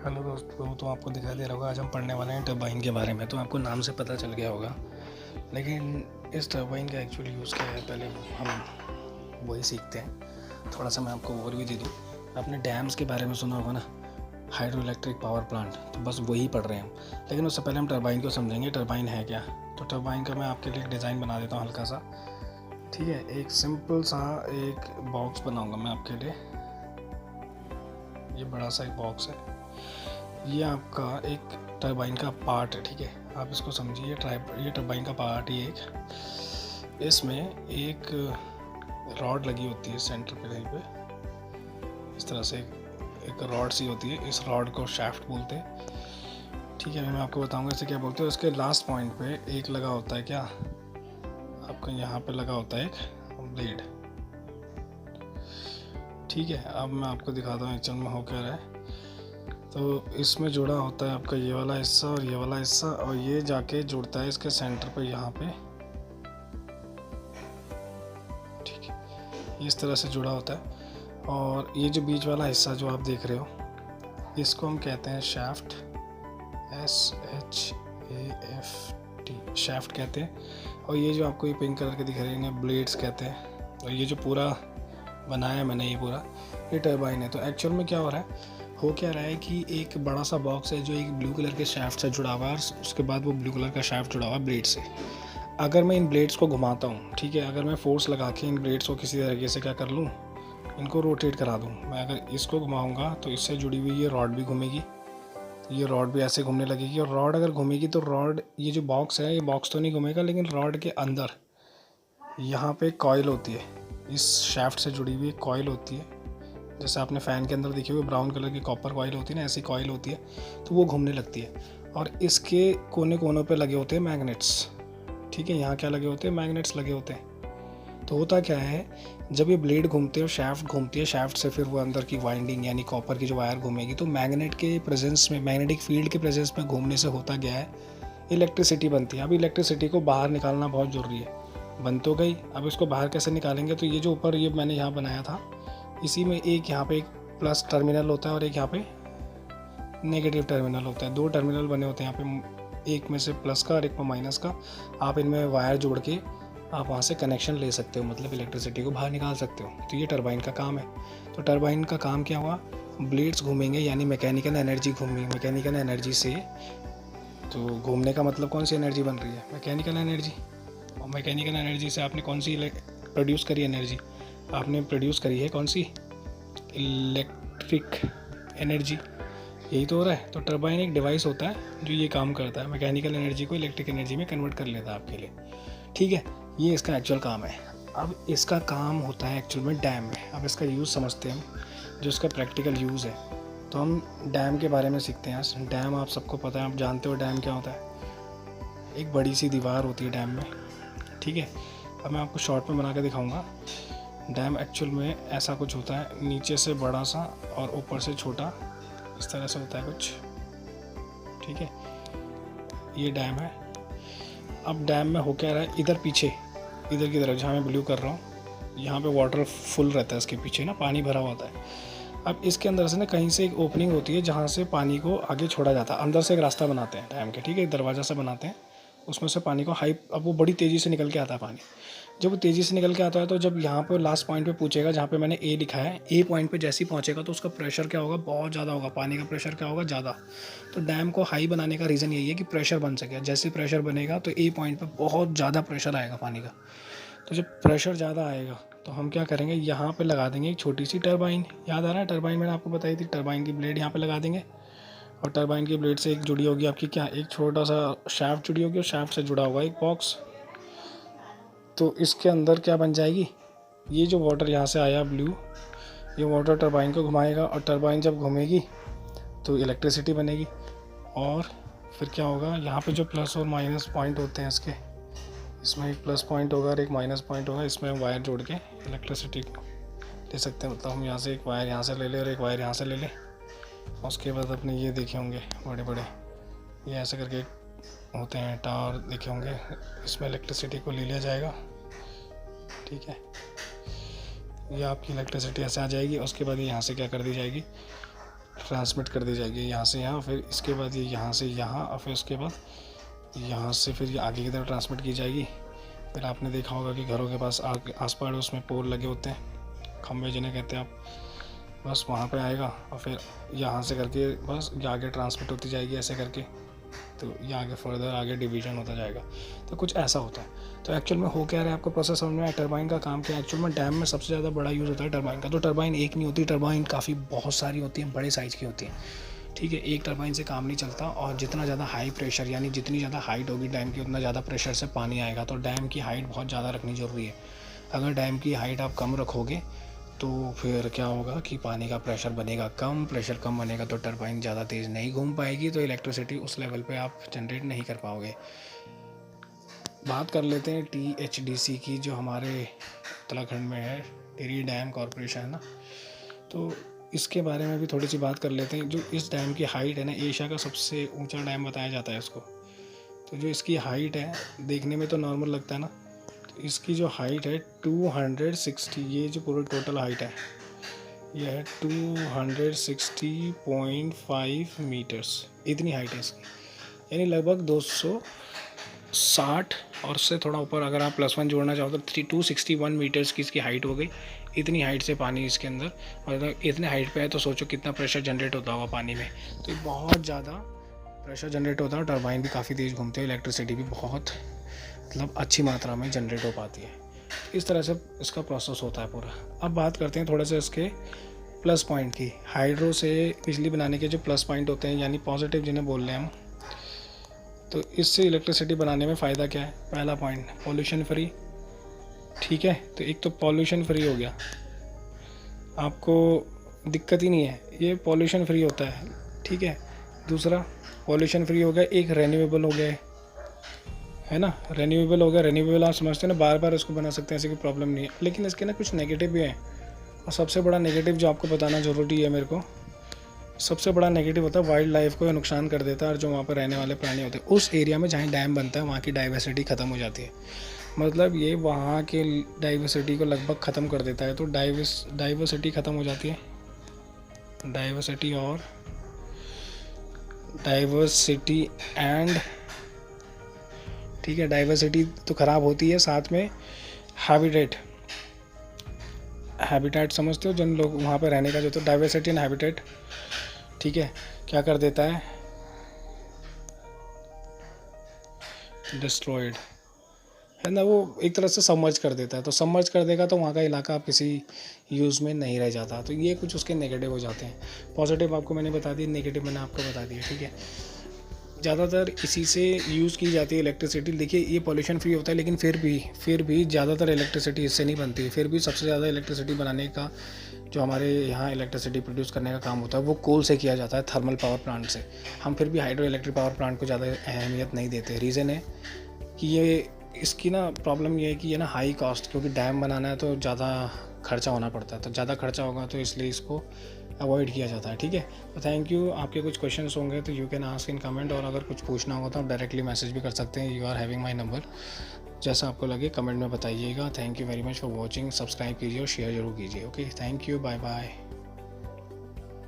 Hello दोस्तों, तो आपको दिखाई दे रहा होगा आज हम पढ़ने वाले हैं टरबाइन के बारे में। तो आपको नाम से पता चल गया होगा, लेकिन इस टरबाइन का एक्चुअल यूज़ क्या है पहले हम वही सीखते हैं। थोड़ा सा मैं आपको ओवरव्यू दे दूँ। आपने डैम्स के बारे में सुना होगा ना, हाइड्रो इलेक्ट्रिक पावर प्लांट, तो बस वही पढ़ रहे हैं हम। लेकिन उससे पहले हम टरबाइन को समझेंगे, टरबाइन है क्या। तो टरबाइन का मैं आपके लिए एक डिज़ाइन बना देता हूँ हल्का सा, ठीक है। एक सिंपल सा एक बॉक्स बनाऊँगा मैं आपके लिए। ये बड़ा सा एक बॉक्स है, ये आपका एक टरबाइन का पार्ट है, ठीक है। आप इसको समझिए, ये टरबाइन का पार्ट ही एक। इसमें एक रॉड लगी होती है सेंटर पे कहीं पे, इस तरह से एक रॉड सी होती है। इस रॉड को शाफ्ट बोलते हैं, ठीक है। मैं आपको बताऊंगा इसे क्या बोलते हैं। उसके लास्ट पॉइंट पे एक लगा होता है, क्या आपका यहाँ पे लगा होता है एक ब्लेड, ठीक है। अब मैं आपको दिखाता हूँ एक्चुअल में हो क्या रहा है। तो इसमें जुड़ा होता है आपका ये वाला हिस्सा और ये वाला हिस्सा, और ये जाके जुड़ता है इसके सेंटर पे यहाँ पे, ठीक है। इस तरह से जुड़ा होता है। और ये जो बीच वाला हिस्सा जो आप देख रहे हो, इसको हम कहते हैं शाफ्ट, SHAFT, शाफ्ट कहते हैं। और ये जो आपको ये पिंक कलर के दिख रहे हैं, ब्लेड्स कहते हैं। और ये जो पूरा बनाया है मैंने, ये पूरा ये टरबाइन है। तो एक्चुअल में क्या हो क्या रहा है कि एक बड़ा सा बॉक्स है जो एक ब्लू कलर के शाफ्ट से जुड़ा हुआ है, और उसके बाद वो ब्लू कलर का शाफ्ट जुड़ा हुआ है ब्लेड से। अगर मैं इन ब्लेड्स को घुमाता हूँ, ठीक है, अगर मैं फोर्स लगा के इन ब्लेड्स को किसी तरीके से क्या कर लूँ, इनको रोटेट करा दूँ। मैं अगर इसको घुमाऊँगा तो इससे जुड़ी हुई ये रॉड भी घूमेगी, ये रॉड भी ऐसे घूमने लगेगी। और रॉड अगर घूमेगी तो रॉड, ये जो बॉक्स है, ये बॉक्स तो नहीं घूमेगा, लेकिन रॉड के अंदर यहाँ पे कॉइल होती है, इस शाफ्ट से जुड़ी हुई कॉइल होती है। जैसे आपने फ़ैन के अंदर देखी हुई ब्राउन कलर की कॉपर कॉइल होती है ना, ऐसी कॉइल होती है। तो वो घूमने लगती है। और इसके कोने कोनों पे लगे होते हैं मैग्नेट्स, ठीक है। यहाँ क्या लगे होते हैं, मैग्नेट्स लगे होते हैं। तो होता क्या है, जब ये ब्लेड घूमते हैं, शाफ्ट घूमती है, शाफ्ट से फिर वो अंदर की वाइंडिंग यानी कॉपर की जो वायर घूमेगी, तो मैग्नेट के प्रेजेंस में, मैग्नेटिक फील्ड के प्रेजेंस में घूमने से होता गया है, इलेक्ट्रिसिटी बनती है। अब इलेक्ट्रिसिटी को बाहर निकालना बहुत ज़रूरी है। बन तो गई, अब इसको बाहर कैसे निकालेंगे। तो ये जो ऊपर ये मैंने यहाँ बनाया था, इसी में एक यहाँ पे एक प्लस टर्मिनल होता है और एक यहाँ पे नेगेटिव टर्मिनल होता है। दो टर्मिनल बने होते हैं यहाँ पे, एक में से प्लस का और एक में माइनस का। आप इनमें वायर जोड़ के आप वहाँ से कनेक्शन ले सकते हो, मतलब इलेक्ट्रिसिटी को बाहर निकाल सकते हो। तो ये टरबाइन का काम है। तो टरबाइन का काम क्या हुआ, ब्लेड्स घूमेंगे यानी मैकेनिकल एनर्जी घूमेगी। मैकेनिकल एनर्जी से, तो घूमने का मतलब कौन सी एनर्जी बन रही है, मैकेनिकल एनर्जी। और मैकेनिकल एनर्जी से आपने कौन सी प्रोड्यूस करी एनर्जी, आपने प्रोड्यूस करी है कौन सी, इलेक्ट्रिक एनर्जी। यही तो हो रहा है। तो टरबाइन एक डिवाइस होता है जो ये काम करता है, मैकेनिकल एनर्जी को इलेक्ट्रिक एनर्जी में कन्वर्ट कर लेता है आपके लिए, ठीक है। ये इसका एक्चुअल काम है। अब इसका काम होता है एक्चुअल में डैम में। अब इसका यूज़ समझते हैं हम, जो इसका प्रैक्टिकल यूज़ है। तो हम डैम के बारे में सीखते हैं। डैम आप सबको पता है, आप जानते हो डैम क्या होता है। एक बड़ी सी दीवार होती है डैम में, ठीक है। अब मैं आपको शॉर्ट में बना के दिखाऊँगा। डैम एक्चुअल में ऐसा कुछ होता है, नीचे से बड़ा सा और ऊपर से छोटा, इस तरह से होता है कुछ, ठीक है। ये डैम है। अब डैम में हो क्या रहा है, इधर पीछे, इधर की तरफ जहाँ मैं ब्लू कर रहा हूँ, यहाँ पे वाटर फुल रहता है, इसके पीछे ना पानी भरा हुआ होता है। अब इसके अंदर से ना कहीं से एक ओपनिंग होती है जहाँ से पानी को आगे छोड़ा जाता है। अंदर से एक रास्ता बनाते हैं डैम के, ठीक है, एक दरवाज़ा से बनाते हैं, उसमें से पानी को अब वो बड़ी तेज़ी से निकल के आता है पानी। जब वो तेज़ी से निकल के आता है, तो जब यहाँ पे लास्ट पॉइंट पे पूछेगा जहाँ पे मैंने ए लिखा है, ए पॉइंट पे जैसे ही पहुँचेगा तो उसका प्रेशर क्या होगा, बहुत ज़्यादा होगा। पानी का प्रेशर क्या होगा, ज़्यादा। तो डैम को हाई बनाने का रीज़न यही है कि प्रेशर बन सके। जैसे प्रेशर बनेगा तो ए पॉइंट पर बहुत ज़्यादा प्रेशर आएगा पानी का। तो जब प्रेशर ज़्यादा आएगा तो हम क्या करेंगे, यहाँ पर लगा देंगे एक छोटी सी टरबाइन। याद आ रहा है, टरबाइन मैंने आपको बताई थी, टरबाइन की ब्लेड यहाँ पर लगा देंगे। और टरबाइन की ब्लेड से एक जुड़ी होगी आपकी क्या, एक छोटा सा शाफ्ट जुड़ी होगी, और शाफ्ट से जुड़ा हुआ एक बॉक्स। तो इसके अंदर क्या बन जाएगी, ये जो वाटर यहाँ से आया ब्लू, ये वाटर टरबाइन को घुमाएगा, और टरबाइन जब घूमेगी तो इलेक्ट्रिसिटी बनेगी। और फिर क्या होगा, यहाँ पे जो प्लस और माइनस पॉइंट होते हैं इसके, इसमें एक प्लस पॉइंट होगा और एक माइनस पॉइंट होगा। इसमें हम वायर जोड़ के इलेक्ट्रिसिटी को ले सकते हैं। मतलब हम यहाँ से एक वायर यहाँ से ले लें और एक वायर यहाँ से ले लें। उसके बाद अपने ये देखे होंगे बड़े बड़े, ये ऐसे करके होते हैं टावर देखे होंगे, इसमें इलेक्ट्रिसिटी को ले लिया जाएगा, ठीक है। ये आपकी इलेक्ट्रिसिटी ऐसे आ जाएगी। उसके बाद यहाँ से क्या कर दी जाएगी, ट्रांसमिट कर दी जाएगी यहाँ से यहाँ, फिर इसके बाद ये यहाँ से यहाँ, और फिर उसके बाद यहाँ से फिर ये आगे की तरफ ट्रांसमिट की जाएगी। फिर आपने देखा होगा कि घरों के पास आस पास उसमें पोल लगे होते हैं, खंभे जिन्हें कहते हैं आप, बस वहाँ पे आएगा और फिर यहाँ से करके बस ये आगे ट्रांसमिट होती जाएगी ऐसे करके, तो ये आगे फर्दर आगे डिवीजन होता जाएगा। तो कुछ ऐसा होता है। तो एक्चुअल में हो क्या रहा है आपको प्रोसेस समझ में आया? टरबाइन का काम क्या है? एक्चुअल में डैम में सबसे ज़्यादा बड़ा यूज़ होता है टरबाइन का। तो टरबाइन एक नहीं होती, टरबाइन काफ़ी बहुत सारी होती हैं, बड़े साइज़ की होती हैं, ठीक है। एक टरबाइन से काम नहीं चलता, और जितना ज़्यादा हाई प्रेशर यानी जितनी ज़्यादा हाइट होगी डैम की, उतना ज़्यादा प्रेशर से पानी आएगा। तो डैम की हाइट बहुत ज़्यादा रखनी ज़रूरी है। अगर डैम की हाइट आप कम रखोगे तो फिर क्या होगा कि पानी का प्रेशर बनेगा कम, प्रेशर कम बनेगा तो टरबाइन ज़्यादा तेज़ नहीं घूम पाएगी, तो इलेक्ट्रिसिटी उस लेवल पे आप जनरेट नहीं कर पाओगे। बात कर लेते हैं THDC की, जो हमारे उत्तराखंड में है, टिहरी डैम कॉरपोरेशन है ना। तो इसके बारे में भी थोड़ी सी बात कर लेते हैं। जो इस डैम की हाइट है ना, एशिया का सबसे ऊंचा डैम बताया जाता है इसको। तो जो इसकी हाइट है, देखने में तो नॉर्मल लगता है ना, तो इसकी जो हाइट है 260, ये जो पूरा टोटल हाइट है ये है 260.5 मीटर्स, इतनी हाइट है इसकी, यानी लगभग 260 और उससे थोड़ा ऊपर अगर आप +1 जोड़ना चाहो तो 261 मीटर्स की इसकी हाइट हो गई। इतनी हाइट से पानी इसके अंदर, और इतने हाइट पे है तो सोचो कितना प्रेशर जनरेट होता होगा पानी में। तो बहुत ज़्यादा प्रेशर जनरेट होता है, और टरबाइन भी काफ़ी तेज़ घूमते हैं, इलेक्ट्रिसिटी भी बहुत मतलब अच्छी मात्रा में जनरेट हो पाती है। इस तरह से इसका प्रोसेस होता है पूरा। अब बात करते हैं थोड़ा सा इसके प्लस पॉइंट की। हाइड्रो से बिजली बनाने के जो प्लस पॉइंट होते हैं, यानी पॉजिटिव जिन्हें बोल रहे हैं हम, तो इससे इलेक्ट्रिसिटी बनाने में फ़ायदा क्या है? पहला पॉइंट, पॉल्यूशन फ्री, ठीक है। तो एक तो पॉल्यूशन फ्री हो गया, आपको दिक्कत ही नहीं है, ये पॉल्यूशन फ्री होता है, ठीक है। दूसरा पॉल्यूशन फ्री हो गया, एक रेन्यूएबल हो गया है ना, रेन्यूएबल हो गया। रेन्यूएबल आप समझते हैं ना, बार बार इसको बना सकते हैं, ऐसी कोई प्रॉब्लम नहीं है। लेकिन इसके ना कुछ नेगेटिव भी हैं, और सबसे बड़ा नेगेटिव जो आपको बताना ज़रूरी है मेरे को, सबसे बड़ा नेगेटिव होता है वाइल्ड लाइफ को नुकसान कर देता है, और जो वहाँ पर रहने वाले प्राणी होते हैं उस एरिया में जहाँ डैम बनता है, वहाँ की डाइवर्सिटी ख़त्म हो जाती है। मतलब ये वहाँ के डाइवर्सिटी को लगभग ख़त्म कर देता है। तो डाइवर्सिटी ख़त्म हो जाती है, डाइवर्सिटी एंड, ठीक है, डाइवर्सिटी तो ख़राब होती है, साथ में हैबिटेट समझते हो, जिन लोग वहाँ पे रहने का जो, तो डाइवर्सिटी एंड हैबिटेट, ठीक है, क्या कर देता है? डिस्ट्रॉयड है ना, वो एक तरह से सबमर्ज कर देता है। तो सबमर्ज कर देगा तो वहाँ का इलाका आप किसी यूज़ में नहीं रह जाता। तो ये कुछ उसके नेगेटिव हो जाते हैं। पॉजिटिव आपको मैंने बता दिया, नेगेटिव मैंने आपको बता दिया, ठीक है। ज़्यादातर इसी से यूज़ की जाती है इलेक्ट्रिसिटी। देखिए ये पॉल्यूशन फ्री होता है, लेकिन फिर भी ज़्यादातर इलेक्ट्रिसिटी इससे नहीं बनती है। फिर भी सबसे ज़्यादा इलेक्ट्रिसिटी बनाने का, जो हमारे यहाँ इलेक्ट्रिसिटी प्रोड्यूस करने का काम होता है, वो कोल से किया जाता है, थर्मल पावर प्लांट से। हम फिर भी हाइड्रो इलेक्ट्रिक पावर प्लांट को ज़्यादा अहमियत नहीं देते। रीज़न है कि ये, इसकी ना प्रॉब्लम ये है कि ये ना हाई कॉस्ट, क्योंकि डैम बनाना है तो ज़्यादा खर्चा होना पड़ता है, तो ज़्यादा खर्चा होगा तो इसलिए इसको अवॉइड किया जाता है, ठीक है। तो थैंक यू। आपके कुछ क्वेश्चंस होंगे तो you can ask in comment, और अगर कुछ पूछना होगा तो आप डायरेक्टली मैसेज भी कर सकते हैं। You are having my number, जैसा आपको लगे कमेंट में बताइएगा। Thank you very much for watching. Subscribe कीजिए और शेयर जरूर कीजिए। Okay, thank you, bye bye.